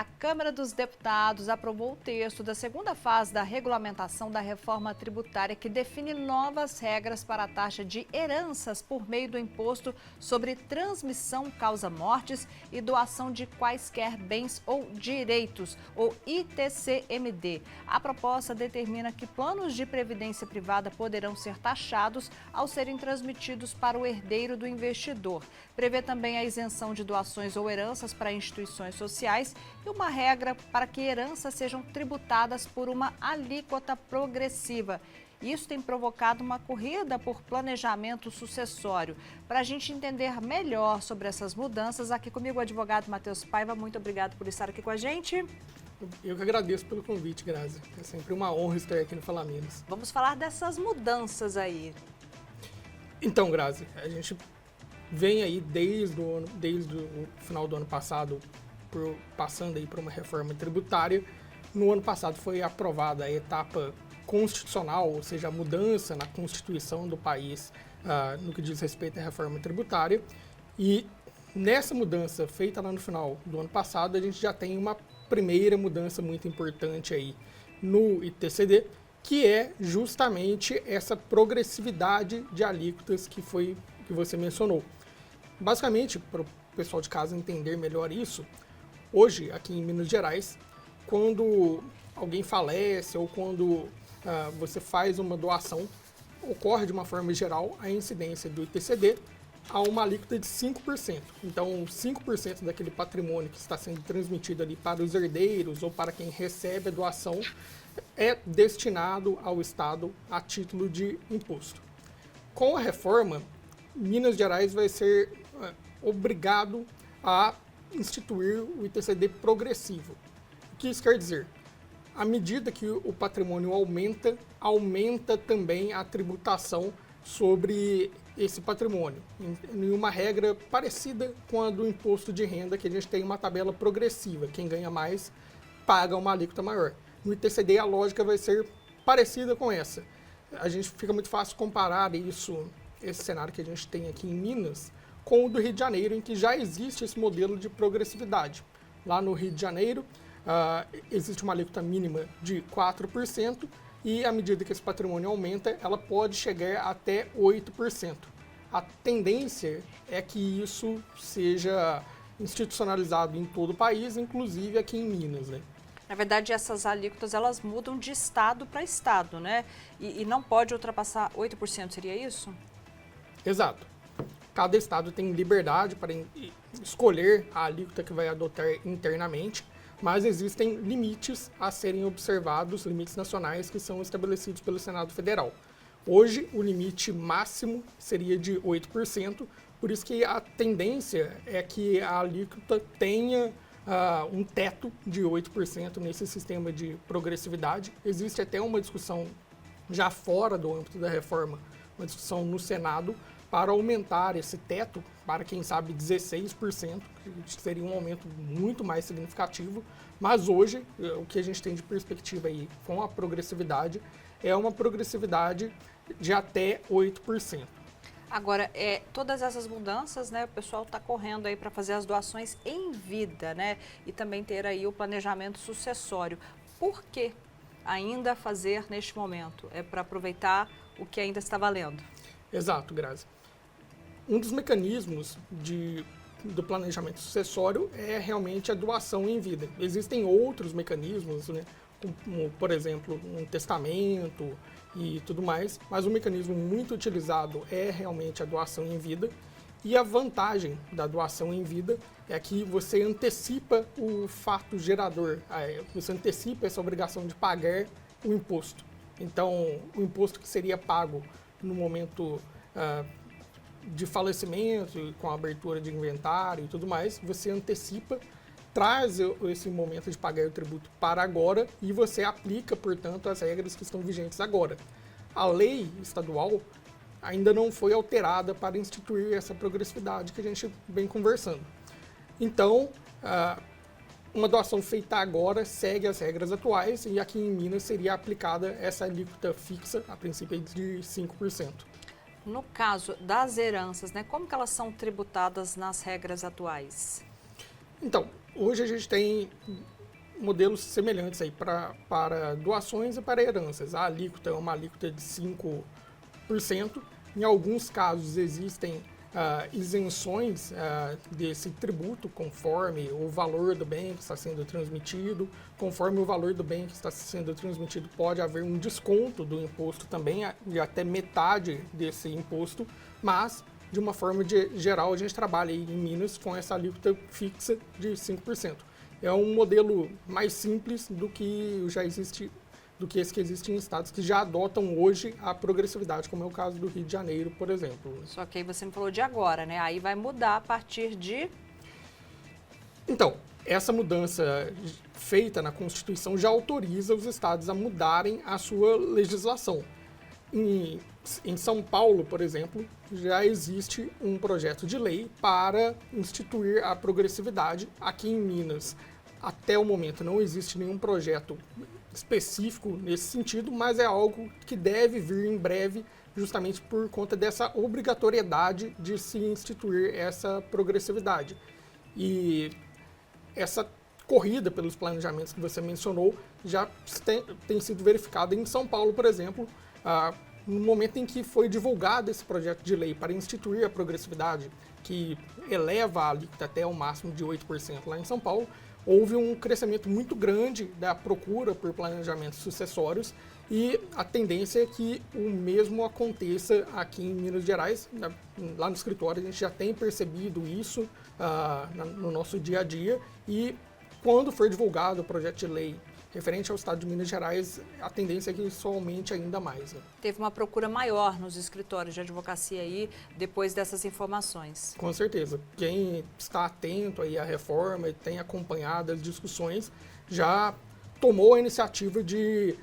A Câmara dos Deputados aprovou o texto da segunda fase da regulamentação da reforma tributária que define novas regras para a taxa de heranças por meio do imposto sobre transmissão causa-mortes e doação de quaisquer bens ou direitos, ou ITCMD. A proposta determina que planos de previdência privada poderão ser taxados ao serem transmitidos para o herdeiro do investidor. Prevê também a isenção de doações ou heranças para instituições sociais e uma regra para que heranças sejam tributadas por uma alíquota progressiva. Isso tem provocado uma corrida por planejamento sucessório. Para a gente entender melhor sobre essas mudanças, aqui comigo o advogado Matheus Paiva. Muito obrigado por estar aqui com a gente. Eu que agradeço pelo convite, Grazi. É sempre uma honra estar aqui no Fala Menos. Vamos falar dessas mudanças aí. Então, Grazi, a gente vem aí desde o final do ano passado passando aí por uma reforma tributária. No ano passado foi aprovada a etapa constitucional, ou seja, a mudança na Constituição do país no que diz respeito à reforma tributária. E nessa mudança feita lá no final do ano passado, a gente já tem uma primeira mudança muito importante aí no ITCD, que é justamente essa progressividade de alíquotas que você mencionou. Basicamente, para o pessoal de casa entender melhor isso, hoje, aqui em Minas Gerais, quando alguém falece ou quando você faz uma doação, ocorre de uma forma geral a incidência do ITCD a uma alíquota de 5%. Então, 5% daquele patrimônio que está sendo transmitido ali para os herdeiros ou para quem recebe a doação é destinado ao Estado a título de imposto. Com a reforma, Minas Gerais vai ser obrigado a instituir o ITCD progressivo. O que isso quer dizer? À medida que o patrimônio aumenta também a tributação sobre esse patrimônio, em uma regra parecida com a do imposto de renda, que a gente tem uma tabela progressiva. Quem ganha mais paga uma alíquota maior. No ITCD a lógica vai ser parecida com essa. A gente fica muito fácil comparar esse cenário que a gente tem aqui em Minas, com o do Rio de Janeiro, em que já existe esse modelo de progressividade. Lá no Rio de Janeiro, existe uma alíquota mínima de 4%, e à medida que esse patrimônio aumenta, ela pode chegar até 8%. A tendência é que isso seja institucionalizado em todo o país, inclusive aqui em Minas, né? Na verdade, essas alíquotas, elas mudam de estado para estado, né? E não pode ultrapassar 8%, seria isso? Exato. Cada estado tem liberdade para escolher a alíquota que vai adotar internamente, mas existem limites a serem observados, limites nacionais que são estabelecidos pelo Senado Federal. Hoje, o limite máximo seria de 8%, por isso que a tendência é que a alíquota tenha um teto de 8% nesse sistema de progressividade. Existe até uma discussão já fora do âmbito da reforma, uma discussão no Senado, para aumentar esse teto para, quem sabe, 16%, que seria um aumento muito mais significativo. Mas hoje, o que a gente tem de perspectiva aí com a progressividade é uma progressividade de até 8%. Agora, todas essas mudanças, né, o pessoal está correndo aí para fazer as doações em vida, né, e também ter aí o planejamento sucessório. Por que ainda fazer neste momento? É para aproveitar o que ainda está valendo? Exato, Grazi. Um dos mecanismos do planejamento sucessório é realmente a doação em vida. Existem outros mecanismos, né, como, por exemplo, um testamento e tudo mais, mas um mecanismo muito utilizado é realmente a doação em vida. E a vantagem da doação em vida é que você antecipa o fato gerador, você antecipa essa obrigação de pagar o imposto. Então, o imposto que seria pago no momento de falecimento, com a abertura de inventário e tudo mais, você antecipa, traz esse momento de pagar o tributo para agora e você aplica, portanto, as regras que estão vigentes agora. A lei estadual ainda não foi alterada para instituir essa progressividade que a gente vem conversando. Então, uma doação feita agora segue as regras atuais e aqui em Minas seria aplicada essa alíquota fixa, a princípio de 5%. No caso das heranças, né, como que elas são tributadas nas regras atuais? Então, hoje a gente tem modelos semelhantes aí para doações e para heranças. A alíquota é uma alíquota de 5%. Em alguns casos existem isenções desse tributo conforme o valor do bem que está sendo transmitido. Conforme o valor do bem que está sendo transmitido, pode haver um desconto do imposto também, de até metade desse imposto, mas, de uma forma geral, a gente trabalha aí em Minas com essa alíquota fixa de 5%. É um modelo mais simples do que já existe, do que esse que existe em estados que já adotam hoje a progressividade, como é o caso do Rio de Janeiro, por exemplo. Só que aí você me falou de agora, né? Aí vai mudar a partir de... Então, essa mudança feita na Constituição já autoriza os estados a mudarem a sua legislação. Em São Paulo, por exemplo, já existe um projeto de lei para instituir a progressividade. Aqui em Minas, até o momento, não existe nenhum projeto específico nesse sentido, mas é algo que deve vir em breve, justamente por conta dessa obrigatoriedade de se instituir essa progressividade. E essa corrida pelos planejamentos que você mencionou já tem sido verificada em São Paulo, por exemplo, no momento em que foi divulgado esse projeto de lei para instituir a progressividade, que eleva a alíquota até o máximo de 8% lá em São Paulo, houve um crescimento muito grande da procura por planejamentos sucessórios e a tendência é que o mesmo aconteça aqui em Minas Gerais. Lá no escritório a gente já tem percebido isso no nosso dia a dia, e quando for divulgado o projeto de lei referente ao estado de Minas Gerais, a tendência é que isso aumente ainda mais. Né? Teve uma procura maior nos escritórios de advocacia aí, depois dessas informações. Com certeza. Quem está atento aí à reforma e tem acompanhado as discussões, já tomou a iniciativa de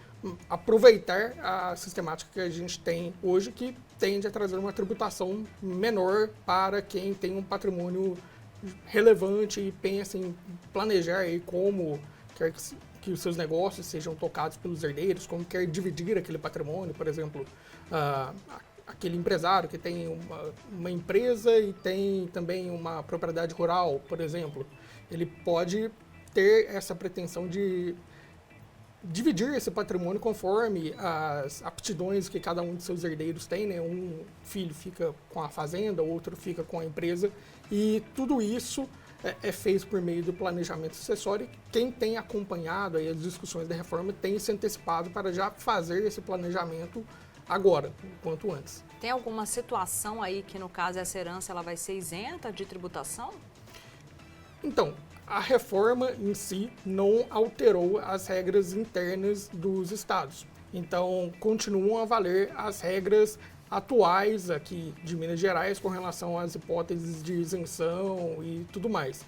aproveitar a sistemática que a gente tem hoje, que tende a trazer uma tributação menor para quem tem um patrimônio relevante e pensa em planejar aí como quer que os seus negócios sejam tocados pelos herdeiros, como quer dividir aquele patrimônio, por exemplo, aquele empresário que tem uma empresa e tem também uma propriedade rural, por exemplo, ele pode ter essa pretensão de dividir esse patrimônio conforme as aptidões que cada um de seus herdeiros tem, né? Um filho fica com a fazenda, outro fica com a empresa, e tudo isso é feito por meio do planejamento sucessório. Quem tem acompanhado aí as discussões da reforma tem se antecipado para já fazer esse planejamento agora, quanto antes. Tem alguma situação aí que, no caso, essa herança ela vai ser isenta de tributação? Então, a reforma em si não alterou as regras internas dos estados. Então, continuam a valer as regras atuais aqui de Minas Gerais com relação às hipóteses de isenção e tudo mais.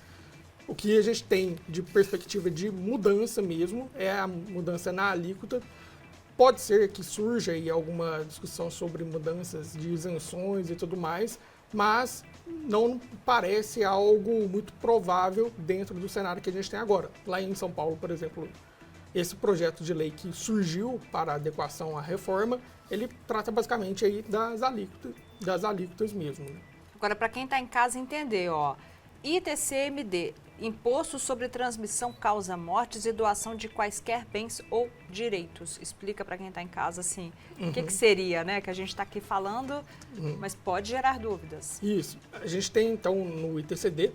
O que a gente tem de perspectiva de mudança mesmo é a mudança na alíquota. Pode ser que surja aí alguma discussão sobre mudanças de isenções e tudo mais, mas não parece algo muito provável dentro do cenário que a gente tem agora. Lá em São Paulo, por exemplo, esse projeto de lei que surgiu para adequação à reforma, ele trata basicamente aí das alíquotas mesmo. Né? Agora, para quem está em casa entender, ó, ITCMD, Imposto sobre Transmissão Causa-Mortes e Doação de Quaisquer Bens ou Direitos. Explica para quem está em casa, assim, o que seria, né? Que a gente está aqui falando, mas pode gerar dúvidas. Isso. A gente tem, então, no ITCD,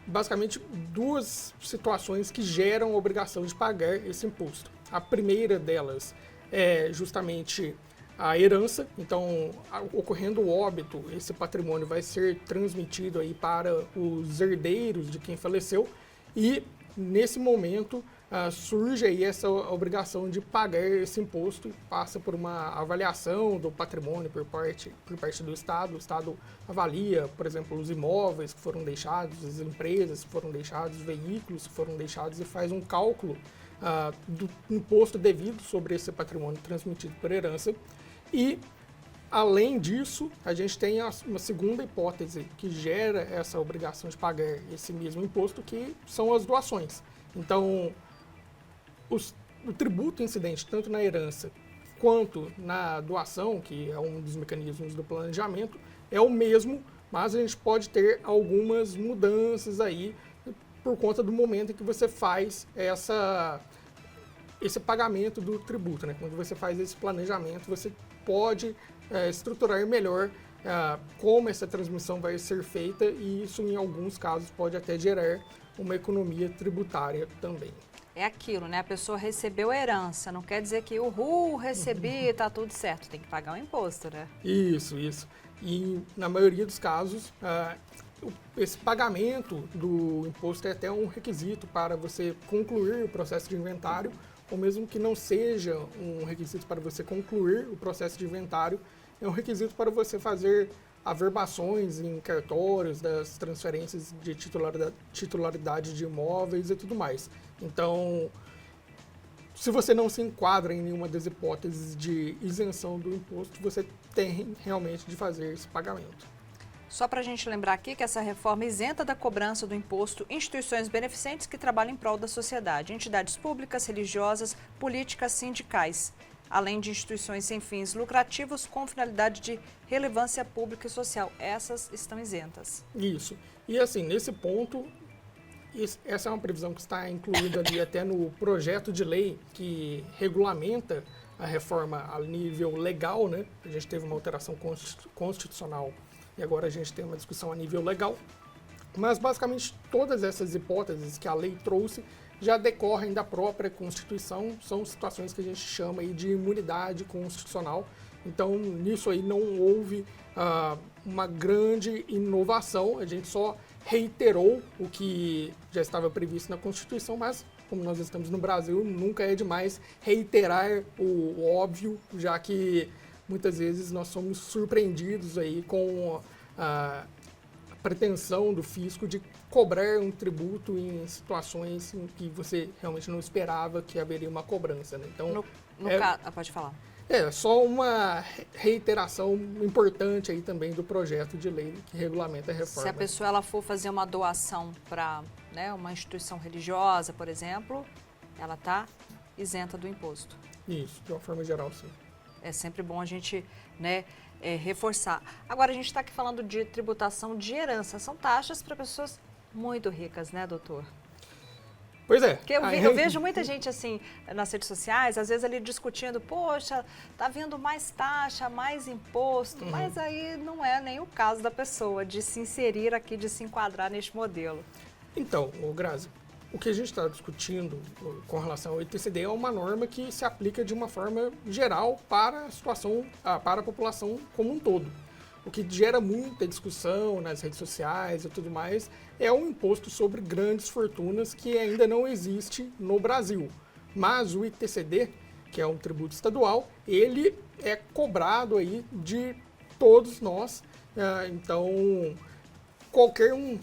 basicamente duas situações que geram a obrigação de pagar esse imposto. A primeira delas é justamente a herança. Então, ocorrendo o óbito, esse patrimônio vai ser transmitido aí para os herdeiros de quem faleceu, e nesse momento surge aí essa obrigação de pagar esse imposto, passa por uma avaliação do patrimônio por parte do Estado. O Estado avalia, por exemplo, os imóveis que foram deixados, as empresas que foram deixadas, os veículos que foram deixados, e faz um cálculo do imposto devido sobre esse patrimônio transmitido por herança. E, além disso, a gente tem uma segunda hipótese que gera essa obrigação de pagar esse mesmo imposto, que são as doações. Então, o tributo incidente tanto na herança quanto na doação, que é um dos mecanismos do planejamento, é o mesmo, mas a gente pode ter algumas mudanças aí, por conta do momento em que você faz esse pagamento do tributo, né? Quando você faz esse planejamento, você pode estruturar melhor como essa transmissão vai ser feita e isso, em alguns casos, pode até gerar uma economia tributária também. É aquilo, né? A pessoa recebeu a herança, não quer dizer que, recebi, tá tudo certo. Tem que pagar o imposto, né? Isso. E, na maioria dos casos, esse pagamento do imposto é até um requisito para você concluir o processo de inventário, ou mesmo que não seja um requisito para você concluir o processo de inventário, é um requisito para você fazer averbações em cartórios das transferências de titularidade de imóveis e tudo mais. Então, se você não se enquadra em nenhuma das hipóteses de isenção do imposto, você tem realmente de fazer esse pagamento. Só para a gente lembrar aqui que essa reforma isenta da cobrança do imposto instituições beneficentes que trabalham em prol da sociedade, entidades públicas, religiosas, políticas, sindicais, além de instituições sem fins lucrativos com finalidade de relevância pública e social. Essas estão isentas. Isso. E assim, nesse ponto, essa é uma previsão que está incluída ali até no projeto de lei que regulamenta a reforma a nível legal, né? A gente teve uma alteração constitucional e agora a gente tem uma discussão a nível legal. Mas basicamente todas essas hipóteses que a lei trouxe já decorrem da própria Constituição, são situações que a gente chama aí de imunidade constitucional. Então, nisso aí não houve uma grande inovação, a gente só reiterou o que já estava previsto na Constituição, mas como nós estamos no Brasil, nunca é demais reiterar o óbvio, já que muitas vezes nós somos surpreendidos aí com a pretensão do fisco de cobrar um tributo em situações em que você realmente não esperava que haveria uma cobrança, né? Então, pode falar. É só uma reiteração importante aí também do projeto de lei que regulamenta a reforma. Se a pessoa ela for fazer uma doação para, né, uma instituição religiosa, por exemplo, ela está isenta do imposto. Isso, de uma forma geral, sim. É sempre bom a gente, né, reforçar. Agora, a gente está aqui falando de tributação de herança. São taxas para pessoas muito ricas, né, doutor? Pois é. Porque eu vejo muita gente assim nas redes sociais, às vezes ali discutindo, poxa, tá vindo mais taxa, mais imposto, mas aí não é nem o caso da pessoa de se inserir aqui, de se enquadrar neste modelo. Então, Grazi, o que a gente está discutindo com relação ao ITCD é uma norma que se aplica de uma forma geral para a situação, para a população como um todo. O que gera muita discussão nas redes sociais e tudo mais é o imposto sobre grandes fortunas que ainda não existe no Brasil. Mas o ITCD, que é um tributo estadual, ele é cobrado aí de todos nós. Então, qualquer um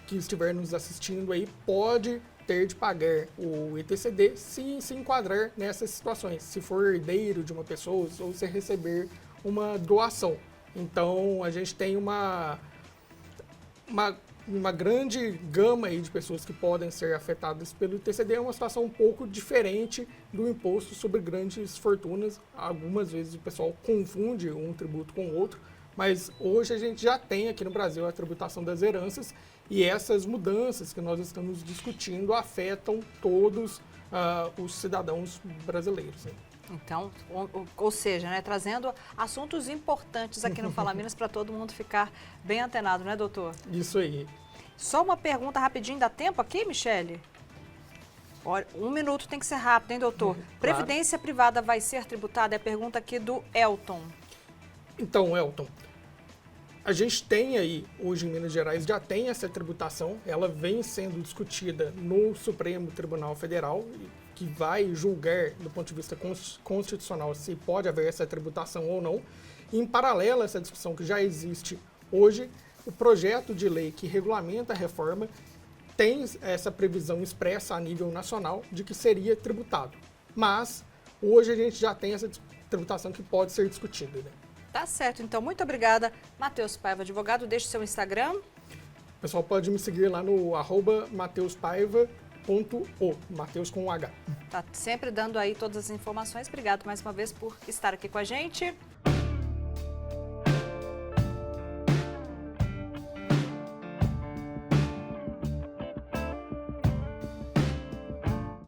que estiver nos assistindo aí pode ter de pagar o ITCD se se enquadrar nessas situações. Se for herdeiro de uma pessoa ou se receber uma doação. Então, a gente tem uma grande gama aí de pessoas que podem ser afetadas pelo ITCD. É uma situação um pouco diferente do imposto sobre grandes fortunas. Algumas vezes o pessoal confunde um tributo com o outro, mas hoje a gente já tem aqui no Brasil a tributação das heranças e essas mudanças que nós estamos discutindo afetam todos os cidadãos brasileiros, né? Então, ou seja, né, trazendo assuntos importantes aqui no Fala Minas para todo mundo ficar bem antenado, né, doutor? Isso aí. Só uma pergunta rapidinho, dá tempo aqui, Michele? Olha, 1 minuto tem que ser rápido, hein, doutor? Claro. Previdência privada vai ser tributada? É a pergunta aqui do Elton. Então, Elton, a gente tem aí, hoje em Minas Gerais, já tem essa tributação, ela vem sendo discutida no Supremo Tribunal Federal, que vai julgar, do ponto de vista constitucional, se pode haver essa tributação ou não. E, em paralelo a essa discussão que já existe hoje, o projeto de lei que regulamenta a reforma tem essa previsão expressa a nível nacional de que seria tributado. Mas, hoje a gente já tem essa tributação que pode ser discutida, né? Tá certo, então muito obrigada, Matheus Paiva, advogado. Deixe seu Instagram. O pessoal pode me seguir lá no @mateuspaiva.o, Mateus com H. Tá sempre dando aí todas as informações. Obrigado mais uma vez por estar aqui com a gente.